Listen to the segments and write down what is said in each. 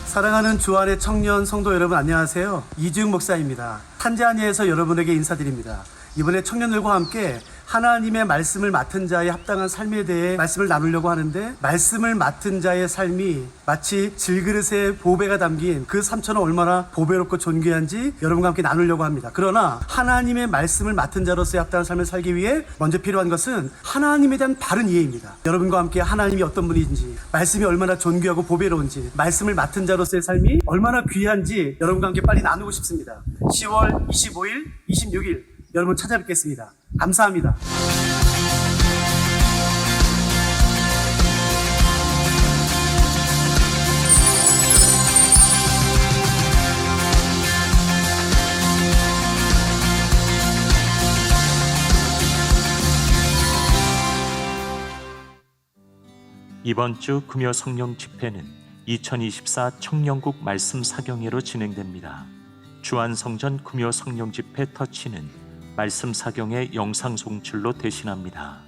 사랑하는 주안의 청년 성도 여러분, 안녕하세요. 이주영 목사입니다. 탄자니아에서 여러분에게 인사드립니다. 이번에 청년들과 함께 하나님의 말씀을 맡은 자의 합당한 삶에 대해 말씀을 나누려고 하는데, 말씀을 맡은 자의 삶이 마치 질그릇에 보배가 담긴 그 삶처럼 얼마나 보배롭고 존귀한지 여러분과 함께 나누려고 합니다. 그러나 하나님의 말씀을 맡은 자로서의 합당한 삶을 살기 위해 먼저 필요한 것은 하나님에 대한 바른 이해입니다. 여러분과 함께 하나님이 어떤 분인지, 말씀이 얼마나 존귀하고 보배로운지, 말씀을 맡은 자로서의 삶이 얼마나 귀한지 여러분과 함께 빨리 나누고 싶습니다. 10월 25일, 26일 여러분 찾아뵙겠습니다. 감사합니다. 이번 주 금요 성령 집회는 2024 청년국 말씀 사경회로 진행됩니다. 주안성전 금요 성령 집회 터치는 말씀 사경의 영상 송출로 대신합니다.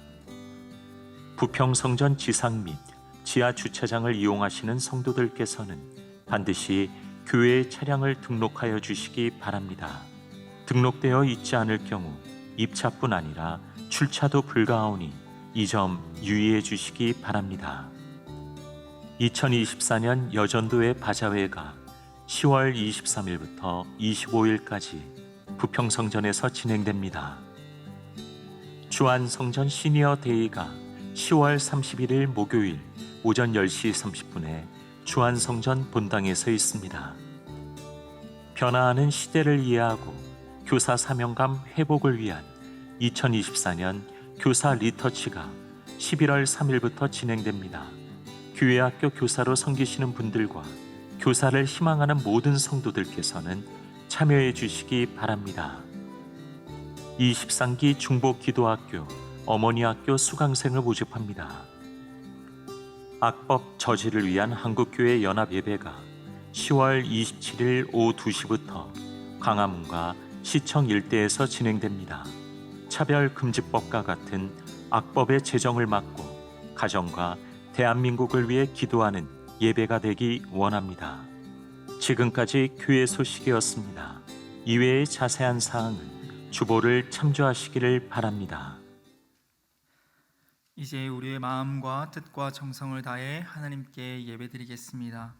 부평성전 지상 및 지하 주차장을 이용하시는 성도들께서는 반드시 교회의 차량을 등록하여 주시기 바랍니다. 등록되어 있지 않을 경우 입차뿐 아니라 출차도 불가하오니 이 점 유의해 주시기 바랍니다. 2024년 여전도의 바자회가 10월 23일부터 25일까지 부평성전에서 진행됩니다. 주안성전 시니어 데이가 10월 31일 목요일 오전 10시 30분에 주안성전 본당에서 있습니다. 변화하는 시대를 이해하고 교사 사명감 회복을 위한 2024년 교사 리터치가 11월 3일부터 진행됩니다. 교회학교 교사로 섬기시는 분들과 교사를 희망하는 모든 성도들께서는 참여해 주시기 바랍니다. 23기 중보기도학교 어머니학교 수강생을 모집합니다. 악법 저지를 위한 한국교회 연합예배가 10월 27일 오후 2시부터 광화문과 시청 일대에서 진행됩니다. 차별금지법과 같은 악법의 제정을 막고 가정과 대한민국을 위해 기도하는 예배가 되기 원합니다. 지금까지 교회 소식이었습니다. 이외의 자세한 사항은 주보를 참조하시기를 바랍니다. 이제 우리의 마음과 뜻과 정성을 다해 하나님께 예배드리겠습니다.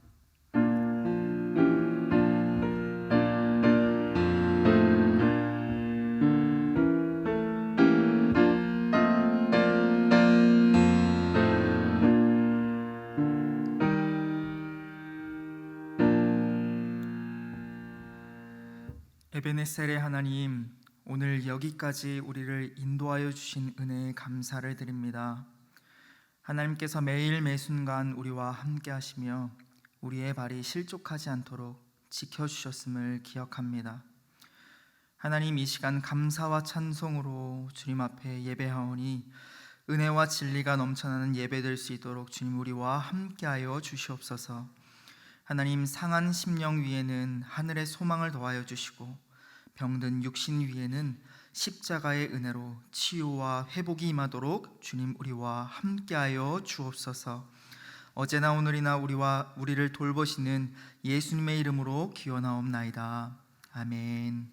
에베네셀의 하나님, 오늘 여기까지 우리를 인도하여 주신 은혜에 감사를 드립니다. 하나님께서 매일 매순간 우리와 함께 하시며 우리의 발이 실족하지 않도록 지켜주셨음을 기억합니다. 하나님, 이 시간 감사와 찬송으로 주님 앞에 예배하오니 은혜와 진리가 넘쳐나는 예배될 수 있도록 주님 우리와 함께하여 주시옵소서. 하나님, 상한 심령 위에는 하늘의 소망을 더하여 주시고 병든 육신 위에는 십자가의 은혜로 치유와 회복이 임하도록 주님 우리와 함께하여 주옵소서. 어제나 오늘이나 우리를 돌보시는 예수님의 이름으로 기원하옵나이다. 아멘.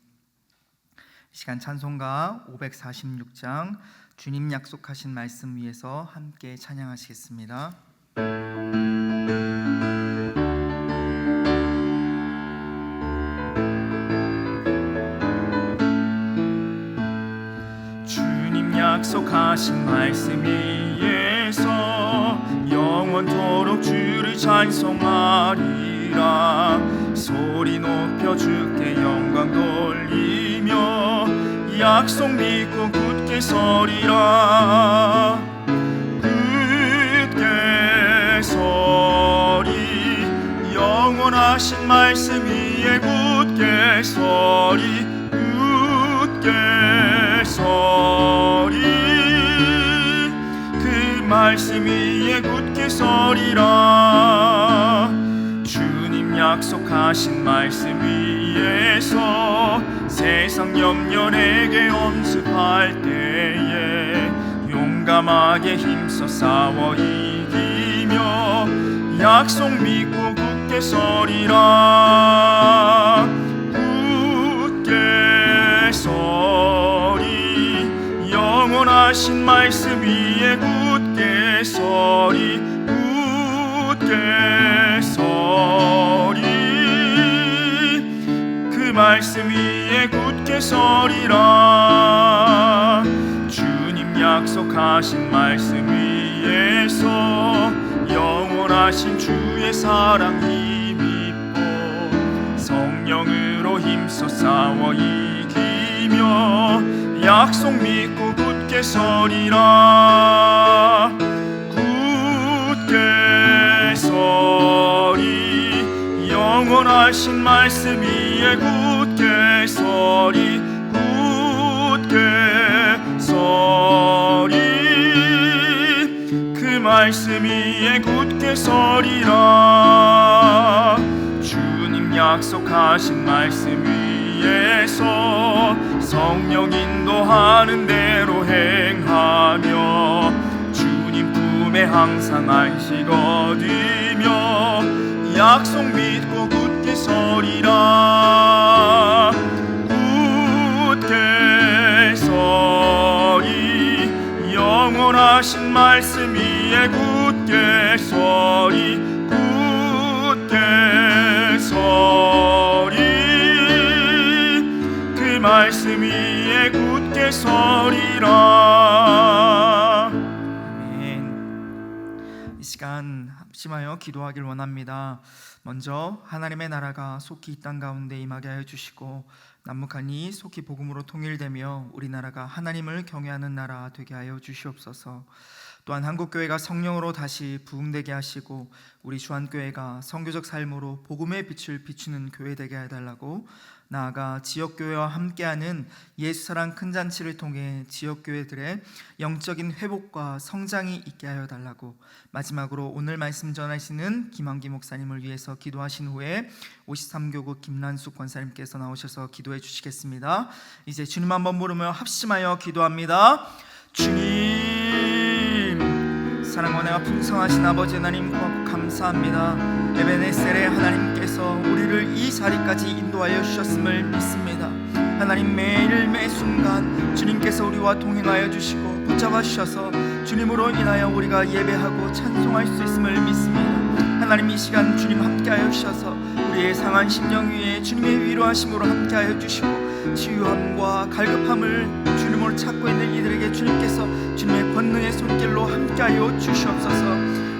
이 시간 찬송가 546장 주님 약속하신 말씀 위에서 함께 찬양하시겠습니다. 약속하신 말씀 위에서 영원토록 주를 찬송하리라. 소리 높여 주께 영광 돌리며 약속 믿고 굳게 서리라. 굳게 서리, 영원하신 말씀 위에 굳게 서리. 굳게 서리, 그 말씀 위에 굳게 서리라. 주님 약속하신 말씀 위에서 세상 염려 내게 엄습할 때에 용감하게 힘써 싸워 이기며 약속 믿고 굳게 서리라. 굳게 서리. 영원하신 말씀 위에 굳게 서리. 굳게 서리. 그 말씀 위에 굳게 서리라. 주님 약속하신 말씀 위에서 영원하신 주의 사랑 힘입고 성령으로 힘써 싸워 이기며 약속 믿고 굳게 서리라. 굳게 서리. 영원하신 말씀 위에 굳게 서리. 굳게 서리. 그 말씀 위에 굳게 서리라. 주님 약속하신 말씀 위에서 성령 인도하는 대로 행하며 주님 품에 항상 안식 얻으며 약속 믿고 굳게 서리라. 굳게 서리. 영원하신 말씀 위에 굳게 서리. 굳게 서리. 그 말씀 위에 굳게 서리라. 아멘. 이 시간 합심하여 기도하길 원합니다. 먼저 하나님의 나라가 속히 이 땅 가운데 임하게 하여 주시고 남북한이 속히 복음으로 통일되며 우리나라가 하나님을 경외하는 나라 되게 하여 주시옵소서. 또한 한국교회가 성령으로 다시 부흥되게 하시고 우리 주한교회가 선교적 삶으로 복음의 빛을 비추는 교회 되게 해달라고, 나아가 지역교회와 함께하는 예수사랑 큰 잔치를 통해 지역교회들의 영적인 회복과 성장이 있게 하여 달라고, 마지막으로 오늘 말씀 전하시는 김한기 목사님을 위해서 기도하신 후에 53교구 김란숙 권사님께서 나오셔서 기도해 주시겠습니다. 이제 주님 한번 부르며 합심하여 기도합니다. 주님, 사랑과 은혜가 풍성하신 아버지 하나님 고맙고 감사합니다. 에베네셀의 하나님께서 우리를 이 자리까지 인도하여 주셨음을 믿습니다. 하나님, 매일 매순간 주님께서 우리와 동행하여 주시고 붙잡아 주셔서 주님으로 인하여 우리가 예배하고 찬송할 수 있음을 믿습니다. 하나님, 이 시간 주님 함께하여 주셔서 우리의 상한 심령 위에 주님의 위로하심으로 함께하여 주시고 치유함과 갈급함을 주님으로 찾고 있는 이들에게 주님께서 주님의 권능의 손길로 함께하여 주시옵소서.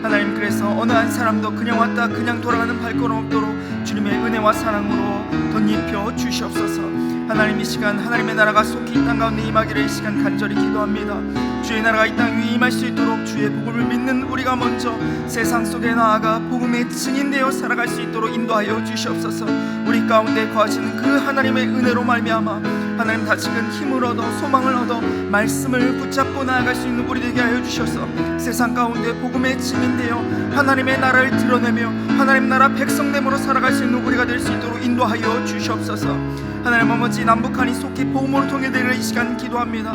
하나님, 그래서 어느 한 사람도 그냥 왔다 그냥 돌아가는 발걸음 없도록 주님의 은혜와 사랑으로 덧입혀 주시옵소서. 하나님, 이 시간 하나님의 나라가 속히 이 땅 가운데 임하기를 이 시간 간절히 기도합니다. 주의 나라가 이 땅 위에 임할 수 있도록 주의 복음을 믿는 우리가 먼저 세상 속에 나아가 복음의 증인되어 살아갈 수 있도록 인도하여 주시옵소서. 우리 가운데 거하시는 그 하나님의 은혜로 말미암아 하나님, 다시금 힘을 얻어 소망을 얻어 말씀을 붙잡고 나아갈 수 있는 우리 되게 하여 주셔서 세상 가운데 복음의 증인되어 하나님의 나라를 드러내며 하나님 나라 백성됨으로 살아갈 수 있는 우리가 될 수 있도록 인도하여 주시옵소서. 하나님 아버지, 남북한이 속히 복음으로 통일되는 이 시간 기도합니다.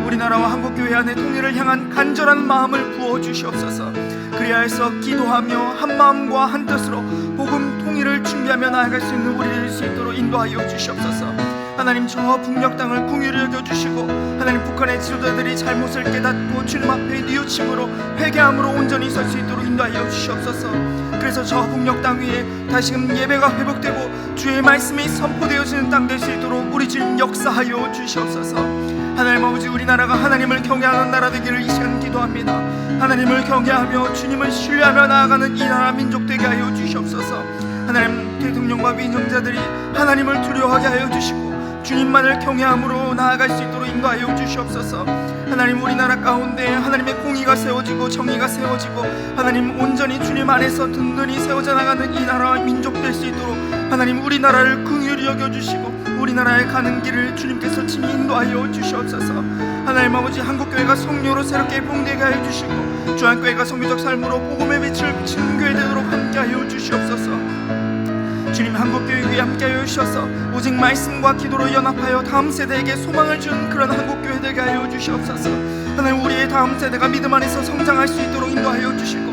우리나라와 한국교회 안의 통일을 향한 간절한 마음을 부어주시옵소서. 그리하여서 기도하며 한 마음과 한 뜻으로 복음 통일을 준비하며 나아갈 수 있는 우리 될 수 있도록 인도하여 주시옵소서. 하나님, 저 북녘 땅을 긍휼히 여겨주시고 하나님, 북한의 지도자들이 잘못을 깨닫고 주님 앞에 뉘우침으로 회개함으로 온전히 설 수 있도록 인도하여 주시옵소서. 그래서 저 북녘 땅 위에 다시금 예배가 회복되고 주의 말씀이 선포되어지는 땅 될 수 있도록 우리 주님 역사하여 주시옵소서. 하나님 아버지, 우리나라가 하나님을 경외하는 나라 되기를 이 시간 기도합니다. 하나님을 경외하며 주님을 신뢰하며 나아가는 이 나라 민족 되게 하여 주시옵소서. 하나님, 대통령과 위정자들이 하나님을 두려워하게 하여 주시고 주님만을 경외함으로 나아갈 수 있도록 인도하여 주시옵소서. 하나님, 우리나라 가운데 하나님의 공의가 세워지고 정의가 세워지고 하나님 온전히 주님 안에서 든든히 세워져 나가는 이 나라와 민족 될 수 있도록 하나님, 우리나라를 긍휼히 여겨주시고 우리나라에 가는 길을 주님께서 친히 인도하여 주시옵소서. 하나님 아버지, 한국교회가 성령으로 새롭게 봉되게 하여 주시고 주한교회가 성교적 삶으로 복음의 빛을 비치는 교회 되도록 함께하여 주시옵소서. 주님, 한국교회 위에 함께하여 주셔서 오직 말씀과 기도로 연합하여 다음 세대에게 소망을 준 그런 한국교회 되게 하여 주시옵소서. 하나님, 우리의 다음 세대가 믿음 안에서 성장할 수 있도록 인도하여 주시고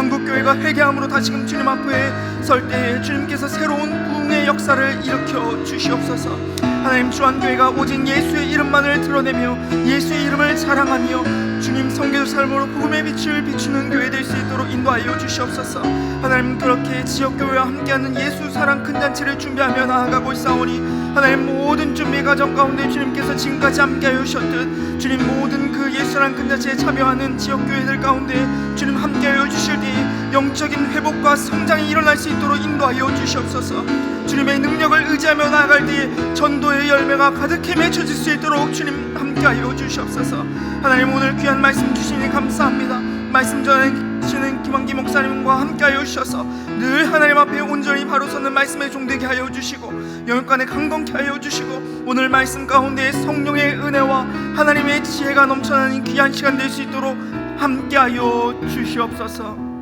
한국교회가 회개함으로 다시금 주님 앞에 설 때에 주님께서 새로운 부흥의 역사를 일으켜 주시옵소서. 하나님, 주한교회가 오직 예수의 이름만을 드러내며 예수의 이름을 자랑하며 주님 성교적 삶으로 복음의 빛을 비추는 교회 될 수 있도록 인도하여 주시옵소서. 하나님, 그렇게 지역교회와 함께하는 예수 사랑 큰 잔치를 준비하며 나아가고 있사오니 하나님, 모든 준비 과정 가운데 주님께서 지금까지 함께하여 주셨듯 주님 모든 그 예수 사랑 큰 잔치에 참여하는 지역교회들 가운데 주님 함께하여 주실 때에 영적인 회복과 성장이 일어날 수 있도록 인도하여 주시옵소서. 주님의 능력을 의지하며 나아갈 때에 전도의 열매가 가득히 맺혀질 수 있도록 주님 함께하여 주시옵소서. 하나님, 오늘 귀한 말씀 주시니 감사합니다. 말씀 전해주시는 김한기 목사님과 함께하여 주셔서 늘 하나님 앞에 온전히 바로 서는 말씀에 종되게 하여 주시고 영육간에 강건케 하여 주시고 오늘 말씀 가운데 성령의 은혜와 하나님의 지혜가 넘쳐나는 귀한 시간 될 수 있도록 함께하여 주시옵소서.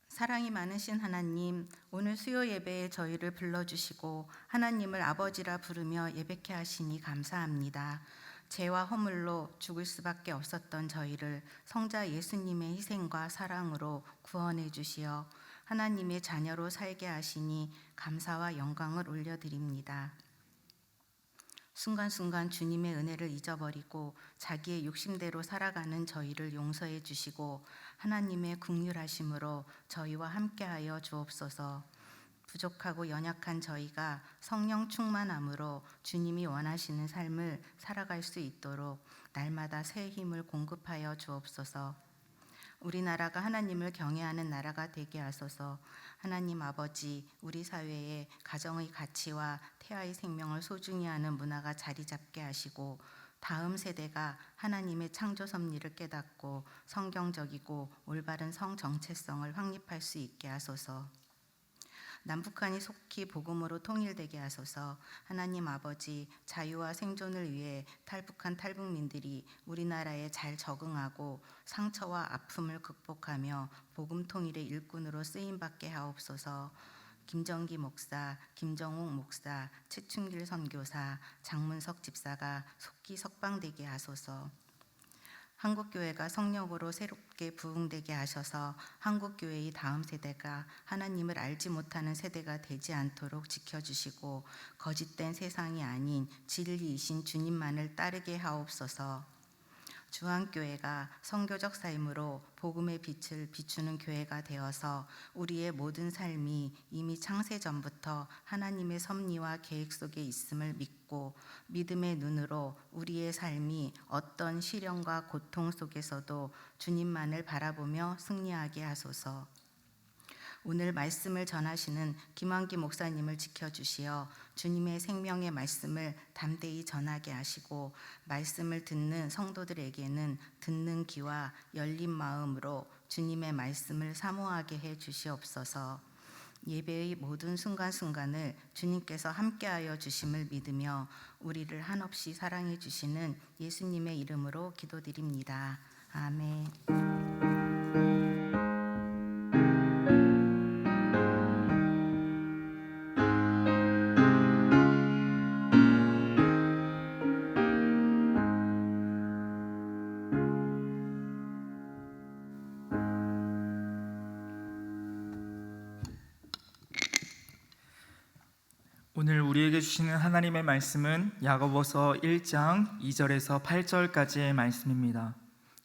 사랑이 많으신 하나님, 오늘 수요 예배에 저희를 불러주시고 하나님을 아버지라 부르며 예배케 하시니 감사합니다. 죄와 허물로 죽을 수밖에 없었던 저희를 성자 예수님의 희생과 사랑으로 구원해 주시어 하나님의 자녀로 살게 하시니 감사와 영광을 올려드립니다. 순간순간 주님의 은혜를 잊어버리고 자기의 욕심대로 살아가는 저희를 용서해 주시고 하나님의 긍휼하심으로 저희와 함께하여 주옵소서. 부족하고 연약한 저희가 성령 충만함으로 주님이 원하시는 삶을 살아갈 수 있도록 날마다 새 힘을 공급하여 주옵소서. 우리나라가 하나님을 경외하는 나라가 되게 하소서. 하나님 아버지, 우리 사회에 가정의 가치와 태아의 생명을 소중히 하는 문화가 자리 잡게 하시고 다음 세대가 하나님의 창조 섭리를 깨닫고 성경적이고 올바른 성 정체성을 확립할 수 있게 하소서. 남북한이 속히 복음으로 통일되게 하소서. 하나님 아버지, 자유와 생존을 위해 탈북한 탈북민들이 우리나라에 잘 적응하고 상처와 아픔을 극복하며 복음 통일의 일꾼으로 쓰임받게 하옵소서. 김정기 목사, 김정옥 목사, 최춘길 선교사, 장문석 집사가 속히 석방되게 하소서. 한국교회가 성령으로 새롭게 부흥되게 하셔서 한국교회의 다음 세대가 하나님을 알지 못하는 세대가 되지 않도록 지켜주시고 거짓된 세상이 아닌 진리이신 주님만을 따르게 하옵소서. 주한교회가 선교적 삶으로 복음의 빛을 비추는 교회가 되어서 우리의 모든 삶이 이미 창세 전부터 하나님의 섭리와 계획 속에 있음을 믿고 믿음의 눈으로 우리의 삶이 어떤 시련과 고통 속에서도 주님만을 바라보며 승리하게 하소서. 오늘 말씀을 전하시는 김한기 목사님을 지켜주시어 주님의 생명의 말씀을 담대히 전하게 하시고 말씀을 듣는 성도들에게는 듣는 귀와 열린 마음으로 주님의 말씀을 사모하게 해 주시옵소서. 예배의 모든 순간순간을 주님께서 함께하여 주심을 믿으며 우리를 한없이 사랑해 주시는 예수님의 이름으로 기도드립니다. 아멘. 오늘 우리에게 주시는 하나님의 말씀은 야고보서 1장 2절에서 8절까지의 말씀입니다.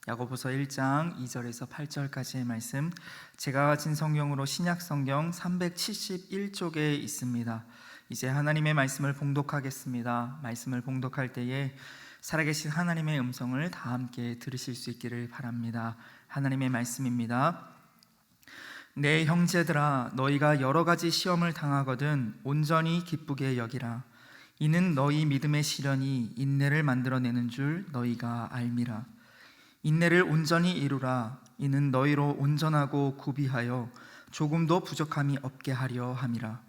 야고보서 1장 2절에서 8절까지의 말씀, 제가 가진 성경으로 신약 성경 371쪽에 있습니다. 이제 하나님의 말씀을 봉독하겠습니다. 말씀을 봉독할 때에 살아계신 하나님의 음성을 다 함께 들으실 수 있기를 바랍니다. 하나님의 말씀입니다. 내 형제들아, 너희가 여러 가지 시험을 당하거든 온전히 기쁘게 여기라. 이는 너희 믿음의 시련이 인내를 만들어내는 줄 너희가 알미라. 인내를 온전히 이루라. 이는 너희로 온전하고 구비하여 조금도 부족함이 없게 하려 함이라.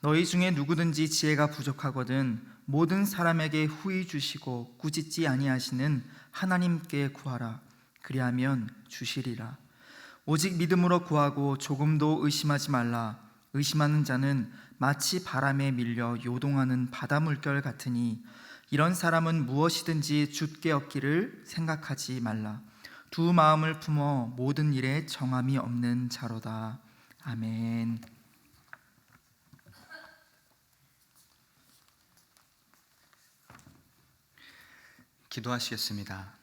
너희 중에 누구든지 지혜가 부족하거든 모든 사람에게 후히 주시고 꾸짖지 아니하시는 하나님께 구하라. 그리하면 주시리라. 오직 믿음으로 구하고 조금도 의심하지 말라. 의심하는 자는 마치 바람에 밀려 요동하는 바다 물결 같으니 이런 사람은 무엇이든지 줍게 얻기를 생각하지 말라. 두 마음을 품어 모든 일에 정함이 없는 자로다. 아멘. 기도하시겠습니다.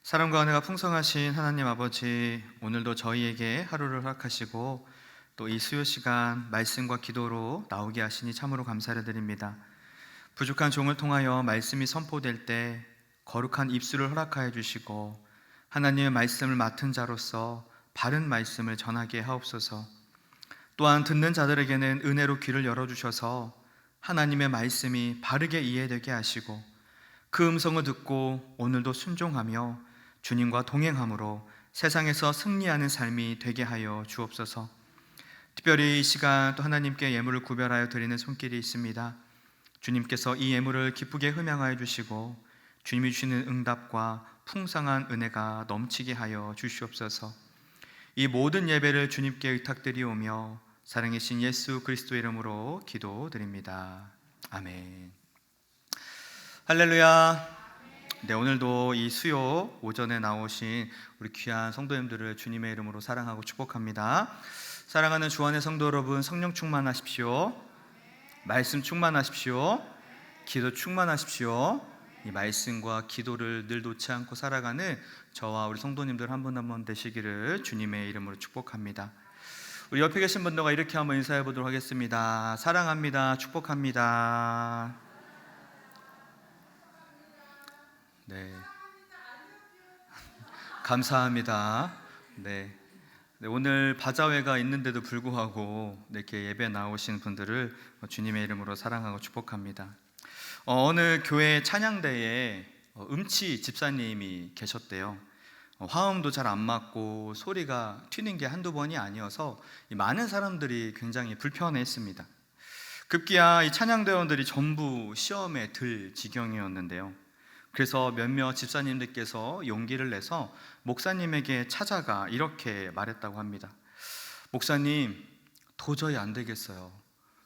사랑과 은혜가 풍성하신 하나님 아버지, 오늘도 저희에게 하루를 허락하시고 또 이 수요 시간 말씀과 기도로 나오게 하시니 참으로 감사를 드립니다. 부족한 종을 통하여 말씀이 선포될 때 거룩한 입술을 허락하여 주시고 하나님의 말씀을 맡은 자로서 바른 말씀을 전하게 하옵소서. 또한 듣는 자들에게는 은혜로 귀를 열어주셔서 하나님의 말씀이 바르게 이해되게 하시고 그 음성을 듣고 오늘도 순종하며 주님과 동행함으로 세상에서 승리하는 삶이 되게 하여 주옵소서. 특별히 이 시간 또 하나님께 예물을 구별하여 드리는 손길이 있습니다. 주님께서 이 예물을 기쁘게 흠양하여 주시고 주님이 주시는 응답과 풍성한 은혜가 넘치게 하여 주시옵소서. 이 모든 예배를 주님께 의탁드리오며 사랑이신 예수 그리스도의 이름으로 기도드립니다. 아멘. 할렐루야. 네, 오늘도 이 수요 오전에 나오신 우리 귀한 성도님들을 주님의 이름으로 사랑하고 축복합니다. 사랑하는 주 안의 성도 여러분, 성령 충만하십시오. 말씀 충만하십시오. 기도 충만하십시오. 이 말씀과 기도를 늘 놓지 않고 살아가는 저와 우리 성도님들 한 분 한 분 되시기를 주님의 이름으로 축복합니다. 우리 옆에 계신 분들과 이렇게 한번 인사해 보도록 하겠습니다. 사랑합니다. 축복합니다. 네. 감사합니다. 네. 네, 오늘 바자회가 있는데도 불구하고 이렇게 예배 나오신 분들을 주님의 이름으로 사랑하고 축복합니다. 어느 교회 찬양대에 음치 집사님이 계셨대요. 화음도 잘 안 맞고 소리가 튀는 게 한두 번이 아니어서 많은 사람들이 굉장히 불편해했습니다. 급기야 이 찬양대원들이 전부 시험에 들 지경이었는데요. 그래서 몇몇 집사님들께서 용기를 내서 목사님에게 찾아가 이렇게 말했다고 합니다. 목사님, 도저히 안 되겠어요.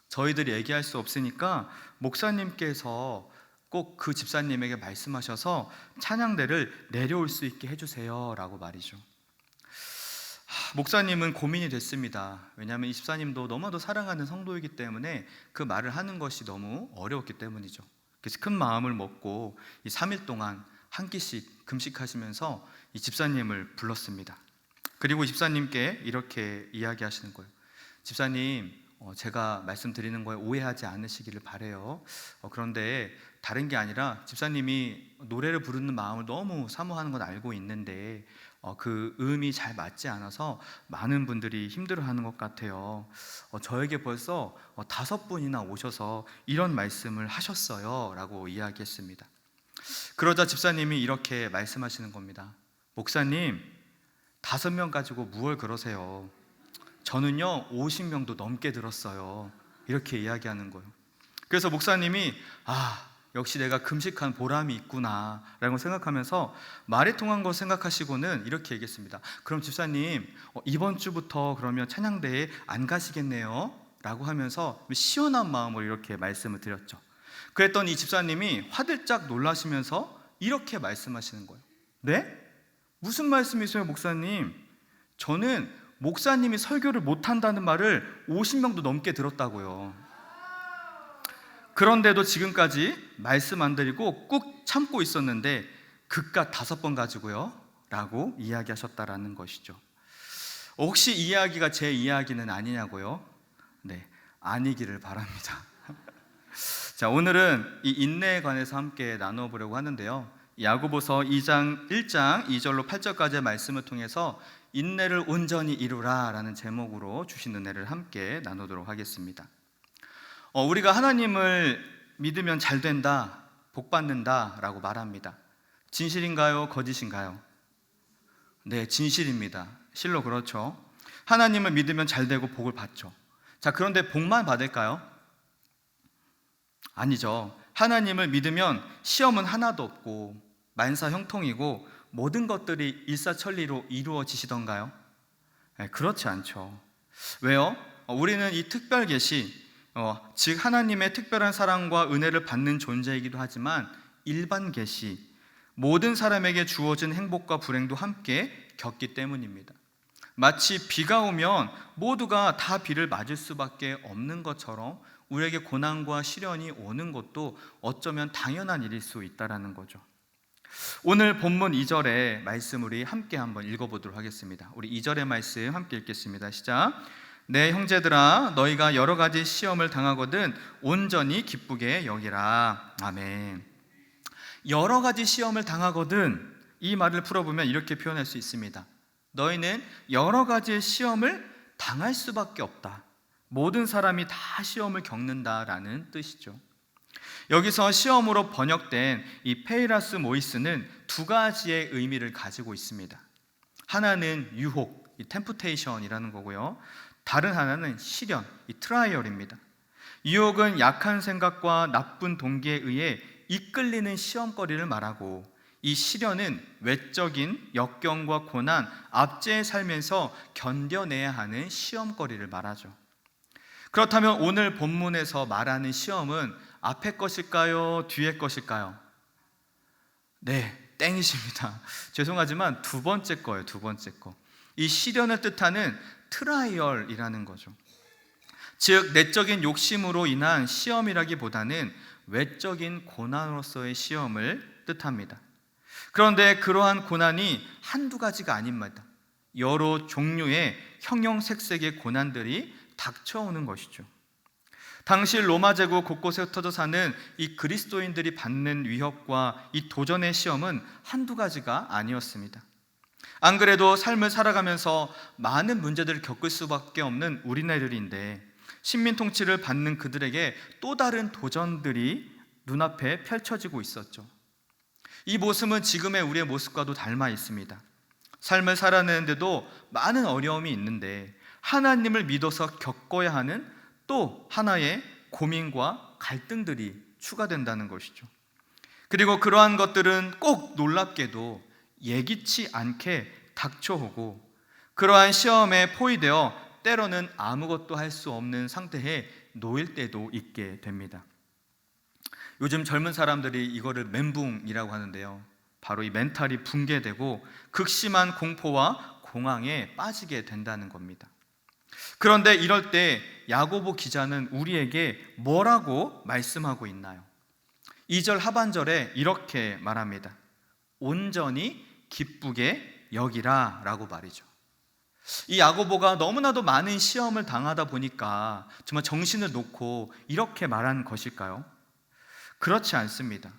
저희들이 얘기할 수 없으니까 목사님께서 꼭 그 집사님에게 말씀하셔서 찬양대를 내려올 수 있게 해주세요 라고 말이죠. 목사님은 고민이 됐습니다. 왜냐하면 이 집사님도 너무나도 사랑하는 성도이기 때문에 그 말을 하는 것이 너무 어려웠기 때문이죠. 그래서 큰 마음을 먹고 이 3일 동안 한 끼씩 금식하시면서 이 집사님을 불렀습니다. 그리고 집사님께 이렇게 이야기하시는 거예요. 집사님, 제가 말씀드리는 거에 오해하지 않으시기를 바라요. 그런데 다른 게 아니라 집사님이 노래를 부르는 마음을 너무 사모하는 건 알고 있는데 그 음이 잘 맞지 않아서 많은 분들이 힘들어하는 것 같아요. 저에게 벌써 5분이나 오셔서 이런 말씀을 하셨어요 라고 이야기했습니다. 그러자 집사님이 이렇게 말씀하시는 겁니다. 목사님, 5명 가지고 무얼 그러세요? 저는요 50명도 넘게 들었어요. 이렇게 이야기하는 거예요. 그래서 목사님이 역시 내가 금식한 보람이 있구나 라고 생각하면서 말이 통한 거 생각하시고는 이렇게 얘기했습니다. 그럼 집사님, 이번 주부터 그러면 찬양대에 안 가시겠네요 라고 하면서 시원한 마음으로 이렇게 말씀을 드렸죠. 그랬더니 이 집사님이 화들짝 놀라시면서 이렇게 말씀하시는 거예요. 네? 무슨 말씀이세요 목사님? 저는 목사님이 설교를 못한다는 말을 50명도 넘게 들었다고요. 그런데도 지금까지 말씀 안 드리고 꾹 참고 있었는데 그깟 5번 가지고요 라고 이야기하셨다라는 것이죠. 혹시 이 이야기가 제 이야기는 아니냐고요? 네, 아니기를 바랍니다. 자, 오늘은 이 인내에 관해서 함께 나눠보려고 하는데요. 야고보서 1장 2절로 8절까지의 말씀을 통해서 인내를 온전히 이루라 라는 제목으로 주신 은혜를 함께 나누도록 하겠습니다. 우리가 하나님을 믿으면 잘 된다, 복 받는다 라고 말합니다. 진실인가요? 거짓인가요? 네, 진실입니다. 실로 그렇죠. 하나님을 믿으면 잘 되고 복을 받죠. 자, 그런데 복만 받을까요? 아니죠. 하나님을 믿으면 시험은 하나도 없고 만사형통이고 모든 것들이 일사천리로 이루어지시던가요? 네, 그렇지 않죠. 왜요? 우리는 이 특별 계시, 즉 하나님의 특별한 사랑과 은혜를 받는 존재이기도 하지만 일반 계시, 모든 사람에게 주어진 행복과 불행도 함께 겪기 때문입니다. 마치 비가 오면 모두가 다 비를 맞을 수밖에 없는 것처럼 우리에게 고난과 시련이 오는 것도 어쩌면 당연한 일일 수 있다는 거죠. 오늘 본문 2절의 말씀 우리 함께 한번 읽어보도록 하겠습니다. 우리 2절의 말씀 함께 읽겠습니다. 시작. 내 형제들아, 너희가 여러 가지 시험을 당하거든 온전히 기쁘게 여기라. 아멘. 여러 가지 시험을 당하거든, 이 말을 풀어보면 이렇게 표현할 수 있습니다. 너희는 여러 가지 시험을 당할 수밖에 없다. 모든 사람이 다 시험을 겪는다라는 뜻이죠. 여기서 시험으로 번역된 이 페이라스 모이스는 두 가지의 의미를 가지고 있습니다. 하나는 유혹, 이 템프테이션이라는 거고요. 다른 하나는 시련, 이 트라이얼입니다. 유혹은 약한 생각과 나쁜 동기에 의해 이끌리는 시험거리를 말하고, 이 시련은 외적인 역경과 고난, 압제에 살면서 견뎌내야 하는 시험거리를 말하죠. 그렇다면 오늘 본문에서 말하는 시험은 앞에 것일까요? 뒤에 것일까요? 네, 땡이십니다. 죄송하지만 두 번째 거예요. 두 번째 거. 이 시련을 뜻하는 트라이얼이라는 거죠. 즉 내적인 욕심으로 인한 시험이라기보다는 외적인 고난으로서의 시험을 뜻합니다. 그런데 그러한 고난이 한두 가지가 아닙니다. 여러 종류의 형형색색의 고난들이 닥쳐오는 것이죠. 당시 로마 제국 곳곳에 흩어져 사는 이 그리스도인들이 받는 위협과 이 도전의 시험은 한두 가지가 아니었습니다. 안 그래도 삶을 살아가면서 많은 문제들을 겪을 수밖에 없는 우리나라인데, 식민 통치를 받는 그들에게 또 다른 도전들이 눈앞에 펼쳐지고 있었죠. 이 모습은 지금의 우리의 모습과도 닮아 있습니다. 삶을 살아내는데도 많은 어려움이 있는데 하나님을 믿어서 겪어야 하는 또 하나의 고민과 갈등들이 추가된다는 것이죠. 그리고 그러한 것들은 꼭 놀랍게도 예기치 않게 닥쳐오고, 그러한 시험에 포위되어 때로는 아무것도 할 수 없는 상태에 놓일 때도 있게 됩니다. 요즘 젊은 사람들이 이거를 멘붕이라고 하는데요, 바로 이 멘탈이 붕괴되고 극심한 공포와 공황에 빠지게 된다는 겁니다. 그런데 이럴 때 야고보 기자는 우리에게 뭐라고 말씀하고 있나요? 2절 하반절에 이렇게 말합니다. 온전히 기쁘게 여기라 라고 말이죠. 이 야고보가 너무나도 많은 시험을 당하다 보니까 정말 정신을 놓고 이렇게 말한 것일까요? 그렇지 않습니다.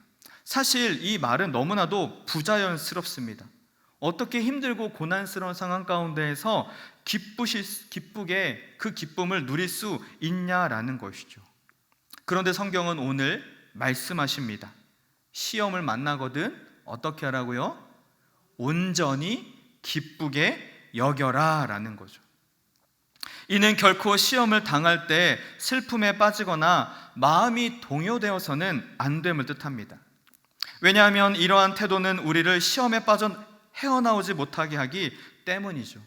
사실 이 말은 너무나도 부자연스럽습니다. 어떻게 힘들고 고난스러운 상황 가운데에서 기쁘게 그 기쁨을 누릴 수 있냐라는 것이죠. 그런데 성경은 오늘 말씀하십니다. 시험을 만나거든 어떻게 하라고요? 온전히 기쁘게 여겨라 라는 거죠. 이는 결코 시험을 당할 때 슬픔에 빠지거나 마음이 동요되어서는 안 됨을 뜻합니다. 왜냐하면 이러한 태도는 우리를 시험에 빠져 헤어나오지 못하게 하기 때문이죠.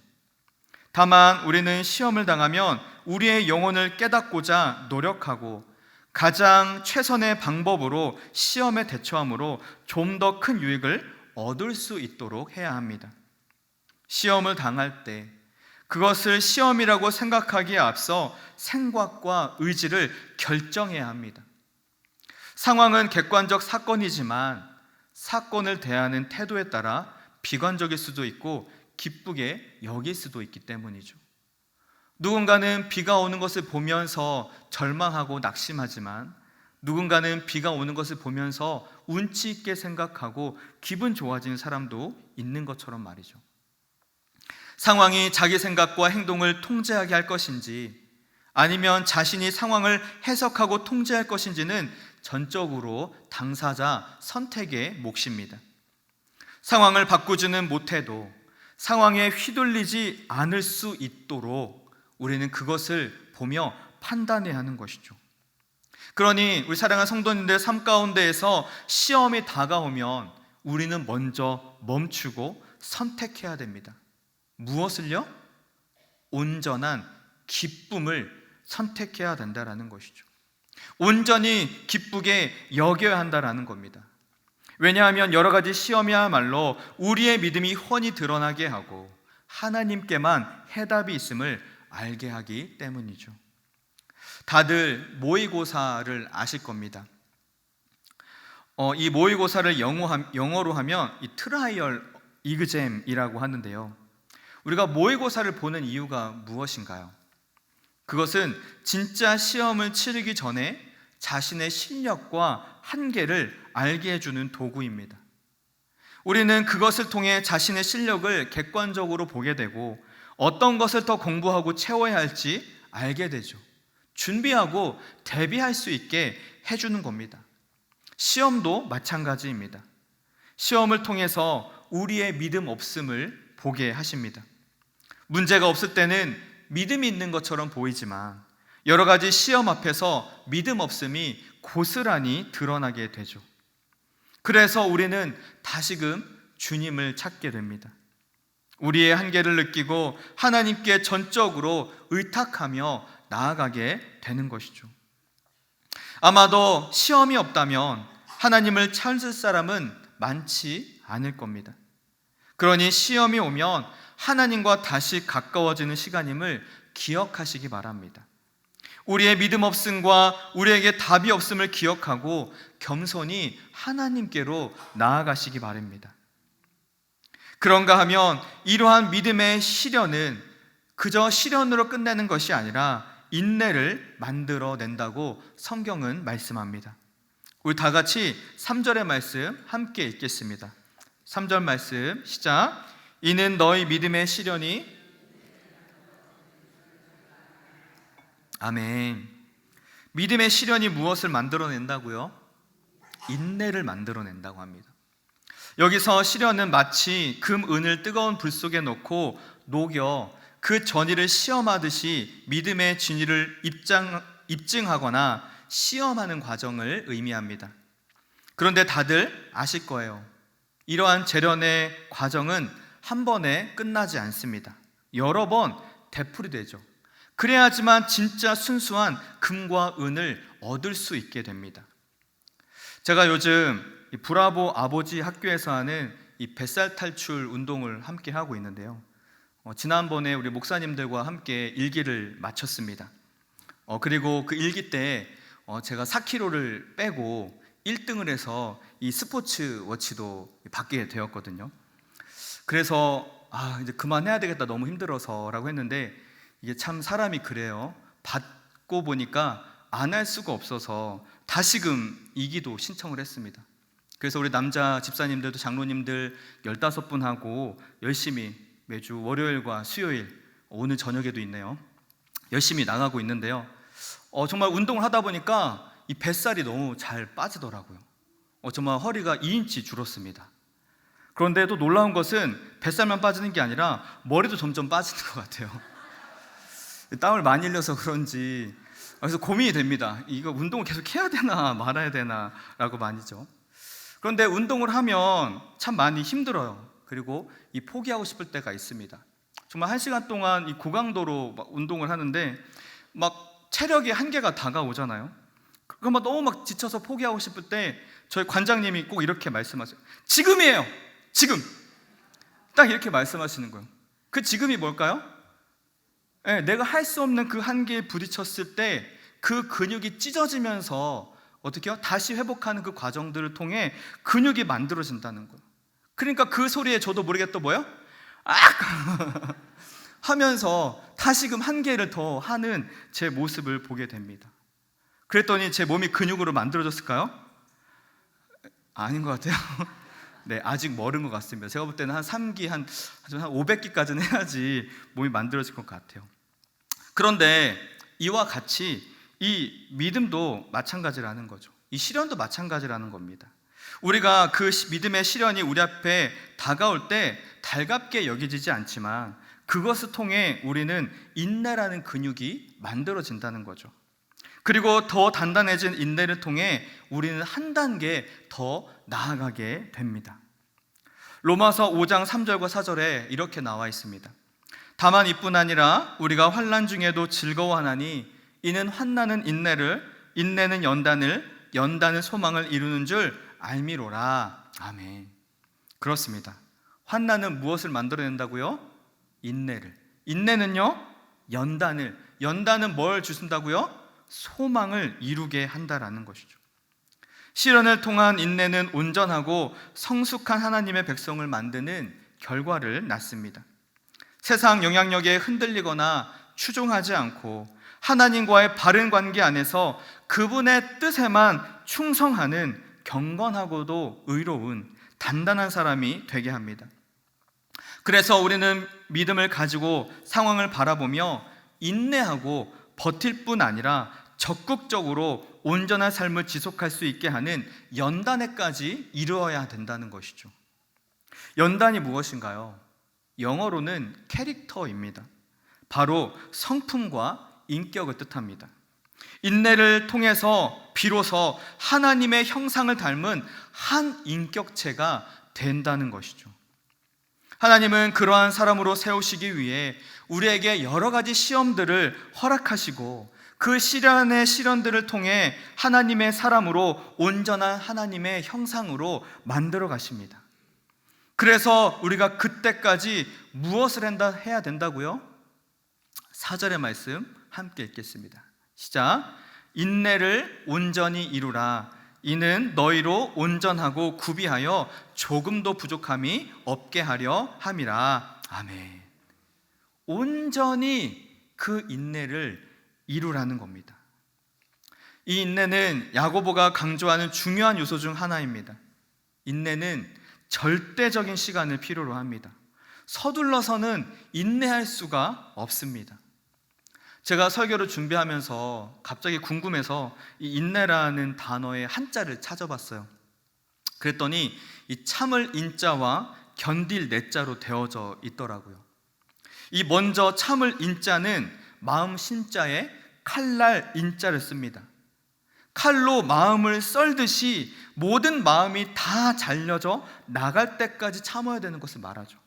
다만 우리는 시험을 당하면 우리의 영혼을 깨닫고자 노력하고 가장 최선의 방법으로 시험에 대처함으로 좀 더 큰 유익을 얻을 수 있도록 해야 합니다. 시험을 당할 때 그것을 시험이라고 생각하기에 앞서 생각과 의지를 결정해야 합니다. 상황은 객관적 사건이지만 사건을 대하는 태도에 따라 비관적일 수도 있고 기쁘게 여길 수도 있기 때문이죠. 누군가는 비가 오는 것을 보면서 절망하고 낙심하지만 누군가는 비가 오는 것을 보면서 운치 있게 생각하고 기분 좋아지는 사람도 있는 것처럼 말이죠. 상황이 자기 생각과 행동을 통제하게 할 것인지 아니면 자신이 상황을 해석하고 통제할 것인지는 전적으로 당사자 선택의 몫입니다. 상황을 바꾸지는 못해도 상황에 휘둘리지 않을 수 있도록 우리는 그것을 보며 판단해야 하는 것이죠. 그러니 우리 사랑하는 성도님들 삶 가운데에서 시험이 다가오면 우리는 먼저 멈추고 선택해야 됩니다. 무엇을요? 온전한 기쁨을 선택해야 된다라는 것이죠. 온전히 기쁘게 여겨야 한다라는 겁니다. 왜냐하면 여러 가지 시험이야말로 우리의 믿음이 훤히 드러나게 하고 하나님께만 해답이 있음을 알게 하기 때문이죠. 다들 모의고사를 아실 겁니다. 이 모의고사를 영어로 하면 이 트라이얼 이그잼이라고 하는데요. 우리가 모의고사를 보는 이유가 무엇인가요? 그것은 진짜 시험을 치르기 전에 자신의 실력과 한계를 알게 해주는 도구입니다. 우리는 그것을 통해 자신의 실력을 객관적으로 보게 되고 어떤 것을 더 공부하고 채워야 할지 알게 되죠. 준비하고 대비할 수 있게 해주는 겁니다. 시험도 마찬가지입니다. 시험을 통해서 우리의 믿음 없음을 보게 하십니다. 문제가 없을 때는 믿음이 있는 것처럼 보이지만 여러 가지 시험 앞에서 믿음 없음이 고스란히 드러나게 되죠. 그래서 우리는 다시금 주님을 찾게 됩니다. 우리의 한계를 느끼고 하나님께 전적으로 의탁하며 나아가게 되는 것이죠. 아마도 시험이 없다면 하나님을 찾을 사람은 많지 않을 겁니다. 그러니 시험이 오면 하나님과 다시 가까워지는 시간임을 기억하시기 바랍니다. 우리의 믿음 없음과 우리에게 답이 없음을 기억하고 겸손히 하나님께로 나아가시기 바랍니다. 그런가 하면 이러한 믿음의 시련은 그저 시련으로 끝내는 것이 아니라 인내를 만들어낸다고 성경은 말씀합니다. 우리 다 같이 3절의 말씀 함께 읽겠습니다. 3절 말씀 시작. 이는 너희 믿음의 시련이 아멘. 믿음의 시련이 무엇을 만들어낸다고요? 인내를 만들어낸다고 합니다. 여기서 시련은 마치 금, 은을 뜨거운 불 속에 넣고 녹여 그 전의를 시험하듯이 믿음의 진리를 입증하거나 시험하는 과정을 의미합니다. 그런데 다들 아실 거예요. 이러한 재련의 과정은 한 번에 끝나지 않습니다. 여러 번 되풀이되죠. 그래야지만 진짜 순수한 금과 은을 얻을 수 있게 됩니다. 제가 요즘 이 브라보 아버지 학교에서 하는 이 뱃살 탈출 운동을 함께 하고 있는데요. 지난번에 우리 목사님들과 함께 일기를 마쳤습니다. 그리고 그 일기 때 제가 4kg를 빼고 1등을 해서 이 스포츠 워치도 받게 되었거든요. 그래서 이제 그만해야 되겠다, 너무 힘들어서라고 했는데 이게 참 사람이 그래요. 받고 보니까 안 할 수가 없어서 다시금 2기도 신청을 했습니다. 그래서 우리 남자 집사님들도 장로님들 15분 하고 열심히 매주 월요일과 수요일, 오늘 저녁에도 있네요. 열심히 나가고 있는데요. 정말 운동을 하다 보니까 이 뱃살이 너무 잘 빠지더라고요. 정말 허리가 2인치 줄었습니다. 그런데 또 놀라운 것은 뱃살만 빠지는 게 아니라 머리도 점점 빠지는 것 같아요. 땀을 많이 흘려서 그런지 그래서 고민이 됩니다. 이거 운동을 계속 해야 되나 말아야 되나 라고 말이죠. 그런데 운동을 하면 참 많이 힘들어요. 그리고 이 포기하고 싶을 때가 있습니다. 정말 1시간 동안 이 고강도로 막 운동을 하는데 막 체력의 한계가 다가오잖아요. 그럼 너무 막 지쳐서 포기하고 싶을 때 저희 관장님이 꼭 이렇게 말씀하세요. 지금이에요. 지금. 딱 이렇게 말씀하시는 거예요. 그 지금이 뭘까요? 내가 할 수 없는 그 한계에 부딪혔을 때 그 근육이 찢어지면서 어떻게 해요? 다시 회복하는 그 과정들을 통해 근육이 만들어진다는 거예요. 그러니까 그 소리에 저도 모르게 또 뭐예요? 하면서 다시금 한계를 더 하는 제 모습을 보게 됩니다. 그랬더니 제 몸이 근육으로 만들어졌을까요? 아닌 것 같아요. 네, 아직 멀은 것 같습니다. 제가 볼 때는 한 3기, 한 500기까지는 해야지 몸이 만들어질 것 같아요. 그런데 이와 같이 이 믿음도 마찬가지라는 거죠. 이 시련도 마찬가지라는 겁니다. 우리가 그 믿음의 시련이 우리 앞에 다가올 때 달갑게 여겨지지 않지만 그것을 통해 우리는 인내라는 근육이 만들어진다는 거죠. 그리고 더 단단해진 인내를 통해 우리는 한 단계 더 나아가게 됩니다. 로마서 5장 3절과 4절에 이렇게 나와 있습니다. 다만 이뿐 아니라 우리가 환난 중에도 즐거워하나니 이는 환난은 인내를, 인내는 연단을, 연단은 소망을 이루는 줄 알미로라. 아멘. 그렇습니다. 환난은 무엇을 만들어낸다고요? 인내를. 인내는요? 연단을. 연단은 뭘 주신다고요? 소망을 이루게 한다라는 것이죠. 시련을 통한 인내는 온전하고 성숙한 하나님의 백성을 만드는 결과를 낳습니다. 세상 영향력에 흔들리거나 추종하지 않고 하나님과의 바른 관계 안에서 그분의 뜻에만 충성하는 경건하고도 의로운 단단한 사람이 되게 합니다. 그래서 우리는 믿음을 가지고 상황을 바라보며 인내하고 버틸 뿐 아니라 적극적으로 온전한 삶을 지속할 수 있게 하는 연단에까지 이루어야 된다는 것이죠. 연단이 무엇인가요? 영어로는 캐릭터입니다. 바로 성품과 인격을 뜻합니다. 인내를 통해서 비로소 하나님의 형상을 닮은 한 인격체가 된다는 것이죠. 하나님은 그러한 사람으로 세우시기 위해 우리에게 여러 가지 시험들을 허락하시고 그 시련들을 통해 하나님의 사람으로 온전한 하나님의 형상으로 만들어 가십니다. 그래서 우리가 그때까지 무엇을 해야 된다고요? 4절의 말씀 함께 읽겠습니다. 시작. 인내를 온전히 이루라. 이는 너희로 온전하고 구비하여 조금도 부족함이 없게 하려 함이라. 아멘. 온전히 그 인내를 이루라는 겁니다. 이 인내는 야고보가 강조하는 중요한 요소 중 하나입니다. 인내는 절대적인 시간을 필요로 합니다. 서둘러서는 인내할 수가 없습니다. 제가 설교를 준비하면서 갑자기 궁금해서 이 인내라는 단어의 한자를 찾아봤어요. 그랬더니 이 참을 인자와 견딜 내자로 되어져 있더라고요. 이 먼저 참을 인자는 마음 신자에 칼날 인자를 씁니다. 칼로 마음을 썰듯이 모든 마음이 다 잘려져 나갈 때까지 참아야 되는 것을 말하죠.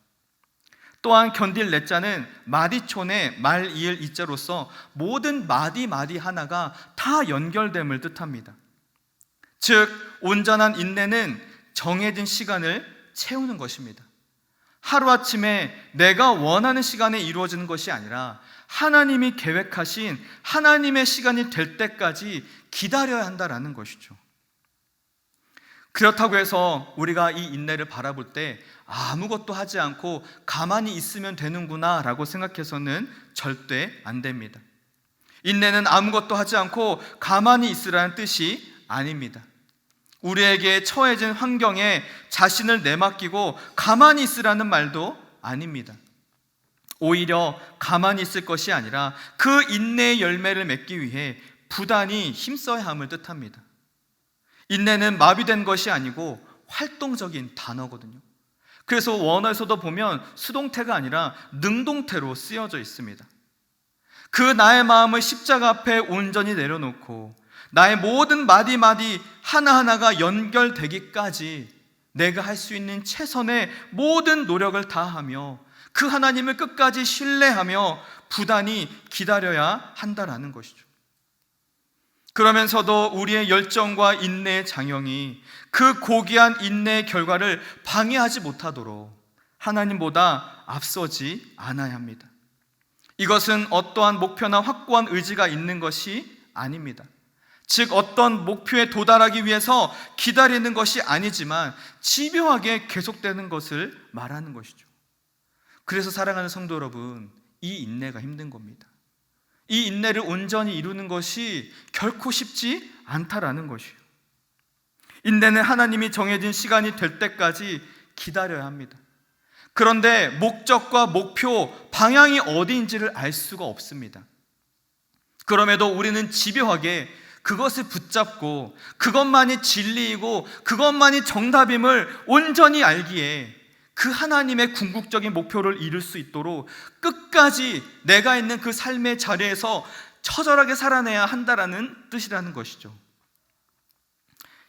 또한 견딜 내자는 마디촌의 말 이을 이자로서 모든 마디 하나가 다 연결됨을 뜻합니다. 즉 온전한 인내는 정해진 시간을 채우는 것입니다. 하루아침에 내가 원하는 시간에 이루어지는 것이 아니라 하나님이 계획하신 하나님의 시간이 될 때까지 기다려야 한다는 것이죠. 그렇다고 해서 우리가 이 인내를 바라볼 때 아무것도 하지 않고 가만히 있으면 되는구나 라고 생각해서는 절대 안 됩니다. 인내는 아무것도 하지 않고 가만히 있으라는 뜻이 아닙니다. 우리에게 처해진 환경에 자신을 내맡기고 가만히 있으라는 말도 아닙니다. 오히려 가만히 있을 것이 아니라 그 인내의 열매를 맺기 위해 부단히 힘써야 함을 뜻합니다. 인내는 마비된 것이 아니고 활동적인 단어거든요. 그래서 원어에서도 보면 수동태가 아니라 능동태로 쓰여져 있습니다. 그 나의 마음을 십자가 앞에 온전히 내려놓고 나의 모든 마디 하나하나가 연결되기까지 내가 할 수 있는 최선의 모든 노력을 다하며 그 하나님을 끝까지 신뢰하며 부단히 기다려야 한다라는 것이죠. 그러면서도 우리의 열정과 인내의 장형이 그 고귀한 인내의 결과를 방해하지 못하도록 하나님보다 앞서지 않아야 합니다. 이것은 어떠한 목표나 확고한 의지가 있는 것이 아닙니다. 즉 어떤 목표에 도달하기 위해서 기다리는 것이 아니지만 집요하게 계속되는 것을 말하는 것이죠. 그래서 사랑하는 성도 여러분, 이 인내가 힘든 겁니다. 이 인내를 온전히 이루는 것이 결코 쉽지 않다라는 것이에요. 인내는 하나님이 정해진 시간이 될 때까지 기다려야 합니다. 그런데 목적과 목표, 방향이 어디인지를 알 수가 없습니다. 그럼에도 우리는 집요하게 그것을 붙잡고 그것만이 진리이고 그것만이 정답임을 온전히 알기에 그 하나님의 궁극적인 목표를 이룰 수 있도록 끝까지 내가 있는 그 삶의 자리에서 처절하게 살아내야 한다라는 뜻이라는 것이죠.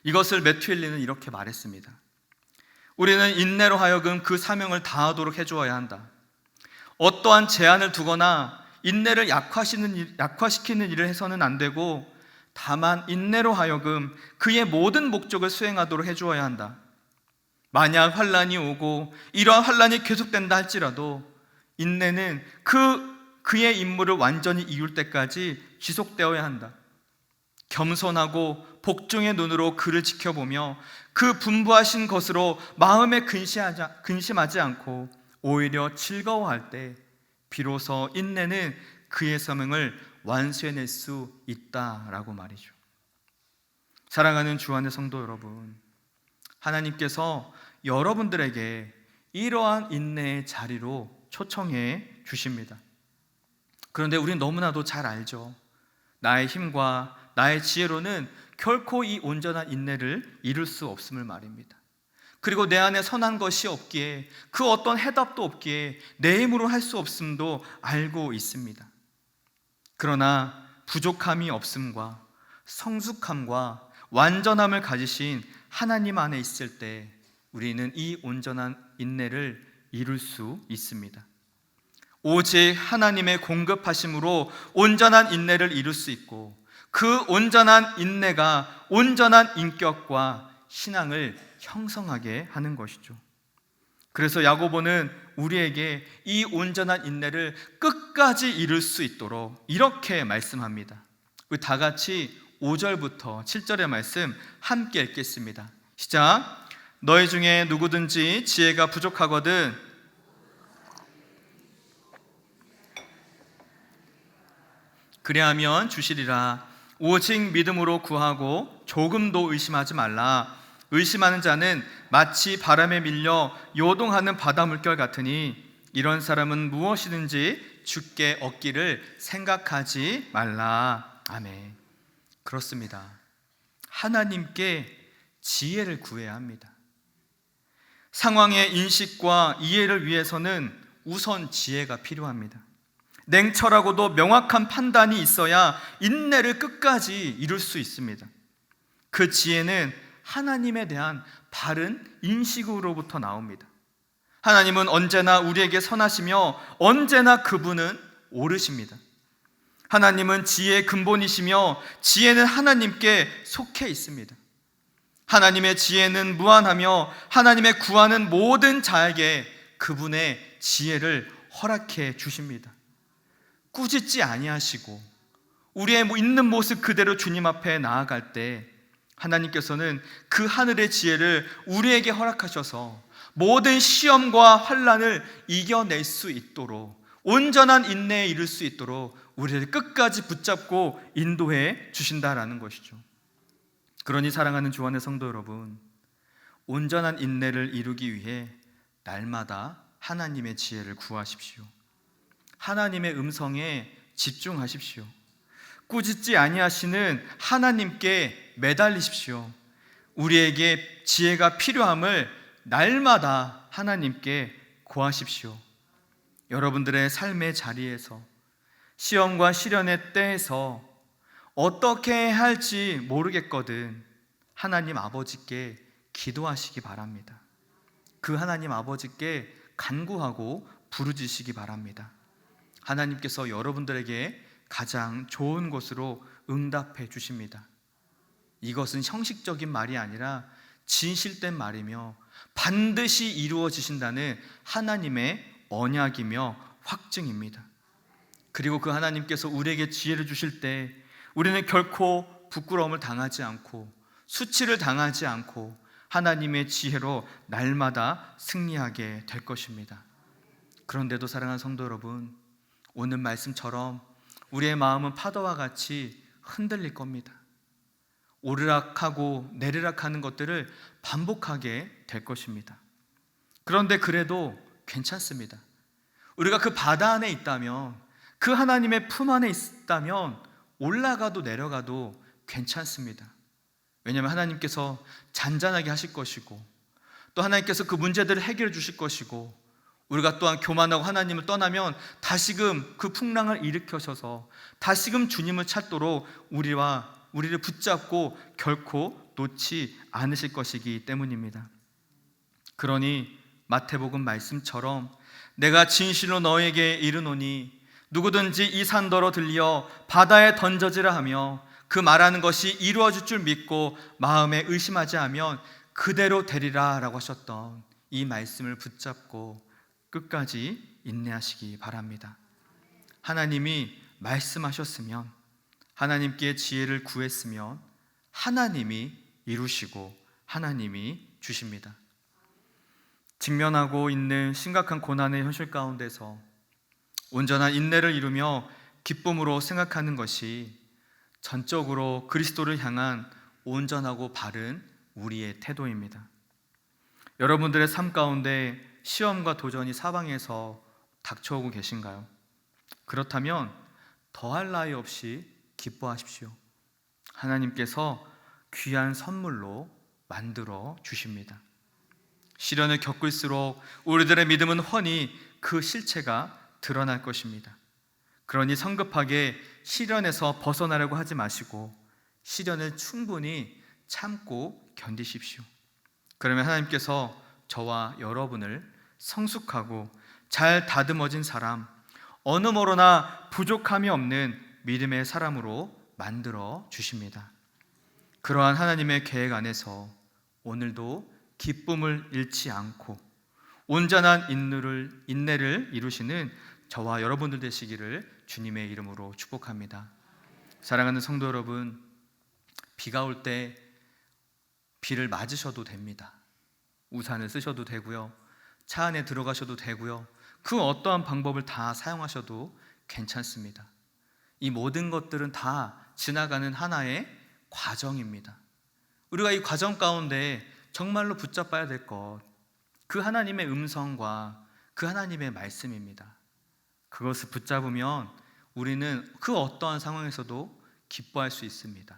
이것을 매튜 헨리는 이렇게 말했습니다. 우리는 인내로 하여금 그 사명을 다하도록 해주어야 한다. 어떠한 제한을 두거나 인내를 약화시키는 일을 해서는 안 되고, 다만 인내로 하여금 그의 모든 목적을 수행하도록 해주어야 한다. 만약 환란이 오고 이러한 환란이 계속된다 할지라도 인내는 그의 임무를 완전히 이룰 때까지 지속되어야 한다. 겸손하고 복종의 눈으로 그를 지켜보며 그 분부하신 것으로 마음에 근심하지 않고 오히려 즐거워할 때 비로소 인내는 그의 사명을 완수해낼 수 있다라고 말이죠. 사랑하는 주 안의 성도 여러분, 하나님께서 여러분들에게 이러한 인내의 자리로 초청해 주십니다. 그런데 우리는 너무나도 잘 알죠. 나의 힘과 나의 지혜로는 결코 이 온전한 인내를 이룰 수 없음을 말입니다. 그리고 내 안에 선한 것이 없기에, 그 어떤 해답도 없기에 내 힘으로 할 수 없음도 알고 있습니다. 그러나 부족함이 없음과 성숙함과 완전함을 가지신 하나님 안에 있을 때 우리는 이 온전한 인내를 이룰 수 있습니다. 오직 하나님의 공급하심으로 온전한 인내를 이룰 수 있고, 그 온전한 인내가 온전한 인격과 신앙을 형성하게 하는 것이죠. 그래서 야고보는 우리에게 이 온전한 인내를 끝까지 이룰 수 있도록 이렇게 말씀합니다. 우리 다 같이 5절부터 7절의 말씀 함께 읽겠습니다. 시작. 너희 중에 누구든지 지혜가 부족하거든 그리하면 주시리라. 오직 믿음으로 구하고 조금도 의심하지 말라. 의심하는 자는 마치 바람에 밀려 요동하는 바다 물결 같으니 이런 사람은 무엇이든지 주께 얻기를 생각하지 말라. 아멘. 그렇습니다. 하나님께 지혜를 구해야 합니다. 상황의 인식과 이해를 위해서는 우선 지혜가 필요합니다. 냉철하고도 명확한 판단이 있어야 인내를 끝까지 이룰 수 있습니다. 그 지혜는 하나님에 대한 바른 인식으로부터 나옵니다. 하나님은 언제나 우리에게 선하시며 언제나 그분은 옳으십니다. 하나님은 지혜의 근본이시며 지혜는 하나님께 속해 있습니다. 하나님의 지혜는 무한하며 하나님의 구하는 모든 자에게 그분의 지혜를 허락해 주십니다. 꾸짖지 아니하시고 우리의 있는 모습 그대로 주님 앞에 나아갈 때 하나님께서는 그 하늘의 지혜를 우리에게 허락하셔서 모든 시험과 환난을 이겨낼 수 있도록, 온전한 인내에 이를 수 있도록 우리를 끝까지 붙잡고 인도해 주신다라는 것이죠. 그러니 사랑하는 주 안의 성도 여러분, 온전한 인내를 이루기 위해 날마다 하나님의 지혜를 구하십시오. 하나님의 음성에 집중하십시오. 꾸짖지 아니하시는 하나님께 매달리십시오. 우리에게 지혜가 필요함을 날마다 하나님께 구하십시오. 여러분들의 삶의 자리에서, 시험과 시련의 때에서 어떻게 할지 모르겠거든 하나님 아버지께 기도하시기 바랍니다. 그 하나님 아버지께 간구하고 부르짖으시기 바랍니다. 하나님께서 여러분들에게 가장 좋은 것으로 응답해 주십니다. 이것은 형식적인 말이 아니라 진실된 말이며 반드시 이루어지신다는 하나님의 언약이며 확증입니다. 그리고 그 하나님께서 우리에게 지혜를 주실 때 우리는 결코 부끄러움을 당하지 않고 수치를 당하지 않고 하나님의 지혜로 날마다 승리하게 될 것입니다. 그런데도 사랑하는 성도 여러분, 오늘 말씀처럼 우리의 마음은 파도와 같이 흔들릴 겁니다. 오르락하고 내리락하는 것들을 반복하게 될 것입니다. 그런데 그래도 괜찮습니다. 우리가 그 바다 안에 있다면, 그 하나님의 품 안에 있다면 올라가도 내려가도 괜찮습니다. 왜냐하면 하나님께서 잔잔하게 하실 것이고, 또 하나님께서 그 문제들을 해결해 주실 것이고, 우리가 또한 교만하고 하나님을 떠나면 다시금 그 풍랑을 일으켜셔서 다시금 주님을 찾도록 우리를 붙잡고 결코 놓지 않으실 것이기 때문입니다. 그러니 마태복음 말씀처럼 내가 진실로 너에게 이르노니 누구든지 이 산더러 들려 바다에 던져지라 하며 그 말하는 것이 이루어질 줄 믿고 마음에 의심하지 않으면 그대로 되리라 라고 하셨던 이 말씀을 붙잡고 끝까지 인내하시기 바랍니다. 하나님이 말씀하셨으면, 하나님께 지혜를 구했으면 하나님이 이루시고 하나님이 주십니다. 직면하고 있는 심각한 고난의 현실 가운데서 온전한 인내를 이루며 기쁨으로 생각하는 것이 전적으로 그리스도를 향한 온전하고 바른 우리의 태도입니다. 여러분들의 삶 가운데 시험과 도전이 사방에서 닥쳐오고 계신가요? 그렇다면 더할 나위 없이 기뻐하십시오. 하나님께서 귀한 선물로 만들어 주십니다. 시련을 겪을수록 우리들의 믿음은 훤히 그 실체가 드러날 것입니다. 그러니 성급하게 시련에서 벗어나려고 하지 마시고 시련을 충분히 참고 견디십시오. 그러면 하나님께서 저와 여러분을 성숙하고 잘 다듬어진 사람, 어느 뭐로나 부족함이 없는 믿음의 사람으로 만들어 주십니다. 그러한 하나님의 계획 안에서 오늘도 기쁨을 잃지 않고 온전한 인내를 이루시는 저와 여러분들 되시기를 주님의 이름으로 축복합니다. 사랑하는 성도 여러분, 비가 올 때 비를 맞으셔도 됩니다. 우산을 쓰셔도 되고요, 차 안에 들어가셔도 되고요, 그 어떠한 방법을 다 사용하셔도 괜찮습니다. 이 모든 것들은 다 지나가는 하나의 과정입니다. 우리가 이 과정 가운데 정말로 붙잡아야 될 것, 그 하나님의 음성과 그 하나님의 말씀입니다. 그것을 붙잡으면 우리는 그 어떠한 상황에서도 기뻐할 수 있습니다.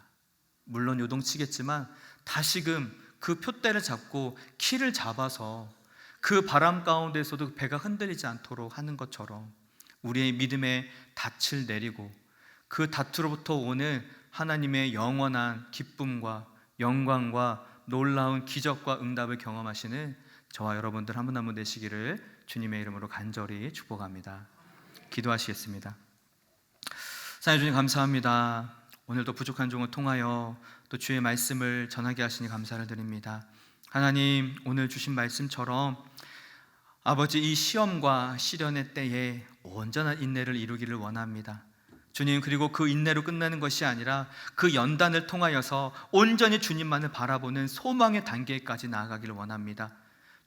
물론 요동치겠지만 다시금 그 표대를 잡고 키를 잡아서 그 바람 가운데서도 배가 흔들리지 않도록 하는 것처럼 우리의 믿음의 닻을 내리고 그 닻으로부터 오는 하나님의 영원한 기쁨과 영광과 놀라운 기적과 응답을 경험하시는 저와 여러분들 한 분 한 분 되시기를 주님의 이름으로 간절히 축복합니다. 기도하시겠습니다. 사랑해 주님 감사합니다. 오늘도 부족한 종을 통하여 또 주의 말씀을 전하게 하시니 감사를 드립니다. 하나님, 오늘 주신 말씀처럼 아버지, 이 시험과 시련의 때에 온전한 인내를 이루기를 원합니다. 주님, 그리고 그 인내로 끝나는 것이 아니라 그 연단을 통하여서 온전히 주님만을 바라보는 소망의 단계까지 나아가기를 원합니다.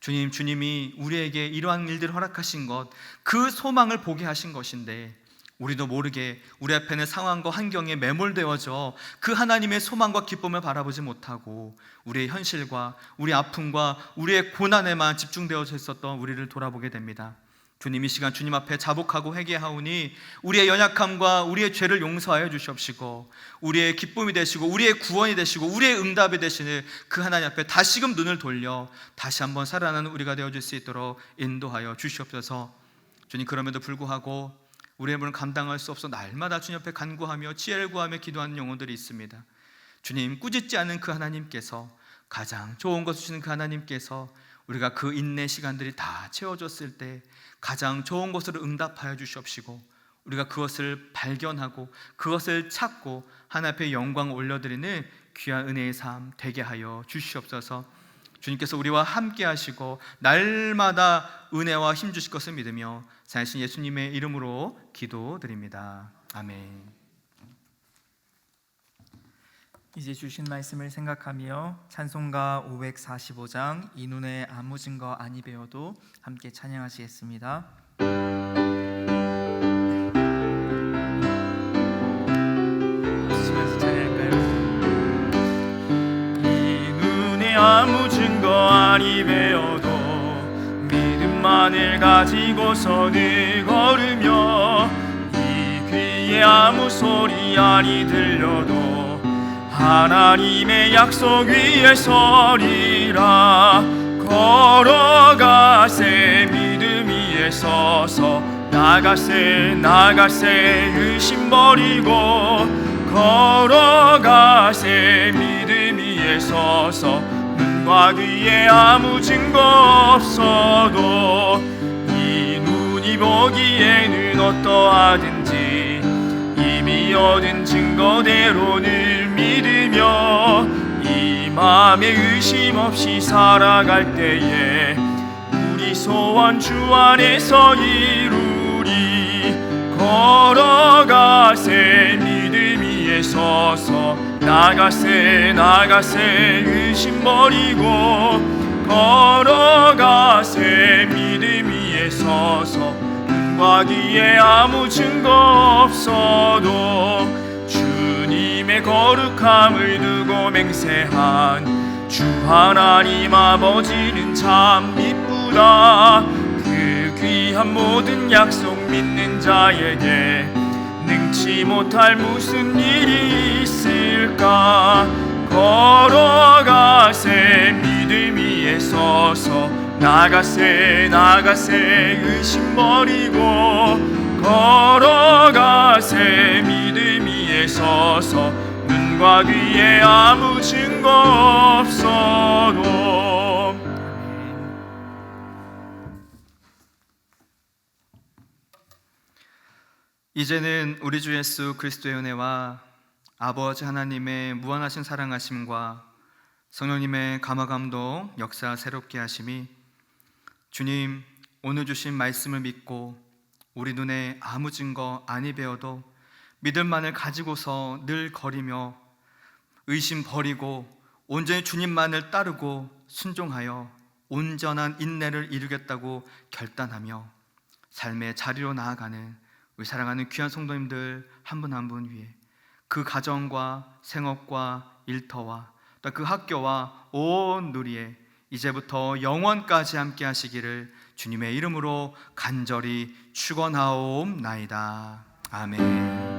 주님, 주님이 우리에게 이러한 일들을 허락하신 것, 그 소망을 보게 하신 것인데 우리도 모르게 우리 앞에는 상황과 환경에 매몰되어져 그 하나님의 소망과 기쁨을 바라보지 못하고 우리의 현실과 우리 아픔과 우리의 고난에만 집중되어져 있었던 우리를 돌아보게 됩니다. 주님, 이 시간 주님 앞에 자복하고 회개하오니 우리의 연약함과 우리의 죄를 용서하여 주시옵시고 우리의 기쁨이 되시고 우리의 구원이 되시고 우리의 응답이 되시는 그 하나님 앞에 다시금 눈을 돌려 다시 한번 살아나는 우리가 되어줄 수 있도록 인도하여 주시옵소서. 주님, 그럼에도 불구하고 우리의 물은 감당할 수 없어 날마다 주님 앞에 간구하며 지혜를 구하며 기도하는 영혼들이 있습니다. 주님, 꾸짖지 않는 그 하나님께서, 가장 좋은 것을 주시는 그 하나님께서 우리가 그 인내 시간들이 다 채워졌을 때 가장 좋은 것으로 응답하여 주시옵시고 우리가 그것을 발견하고 그것을 찾고 하나님 앞에 영광을 올려드리는 귀한 은혜의 삶 되게 하여 주시옵소서. 주님께서 우리와 함께 하시고 날마다 은혜와 힘 주실 것을 믿으며 살아계신 예수님의 이름으로 기도드립니다. 아멘. 이제 주신 말씀을 생각하며 찬송가 545장 이 눈에 아무 증거 아니 배워도 함께 찬양하시겠습니다. 웃으면서 찬양할까요? 이 눈에 아무 증거 아니 배어도 믿음만을 가지고서는 걸으며 이 귀에 아무 소리 아니 들려도 하나님의 약속 위에 서리라. 걸어가세 믿음 위에 서서 나가세 의심 버리고 걸어가세 믿음 위에 서서 눈 눈과 귀에 아무 증거 없어도 이 눈이 보기에는 어떠하든지 이미 얻은 증거대로 늘 믿으며 이 맘에 의심 없이 살아갈 때에 우리 소원 주 안에서 이루리. 걸어가세 믿음 위에 서서 나가세 의심 버리고 걸어가세 믿음 위에 서서 눈과 귀에 아무 증거 없어도 주님의 거룩함을 두고 맹세한 주 하나님 아버지는 참 이쁘다. 그 귀한 모든 약속 믿는 자에게 능치 못할 무슨 일이 있을까. 걸어가세 믿음 위에 서서 나가세 의심 버리고 걸어가세 믿음 위에 서서 눈과 귀에 아무 증거 없어도. 이제는 우리 주 예수 그리스도의 은혜와 아버지 하나님의 무한하신 사랑하심과 성령님의 감화감동 역사 새롭게 하심이 주님 오늘 주신 말씀을 믿고 우리 눈에 아무 증거 아니 배워도 믿음만을 가지고서 늘 거리며 의심 버리고 온전히 주님만을 따르고 순종하여 온전한 인내를 이루겠다고 결단하며 삶의 자리로 나아가는 우리 사랑하는 귀한 성도님들 한 분 한 분 위해 그 가정과 생업과 일터와 또 그 학교와 온 누리에 이제부터 영원까지 함께 하시기를 주님의 이름으로 간절히 축원하옵나이다. 아멘.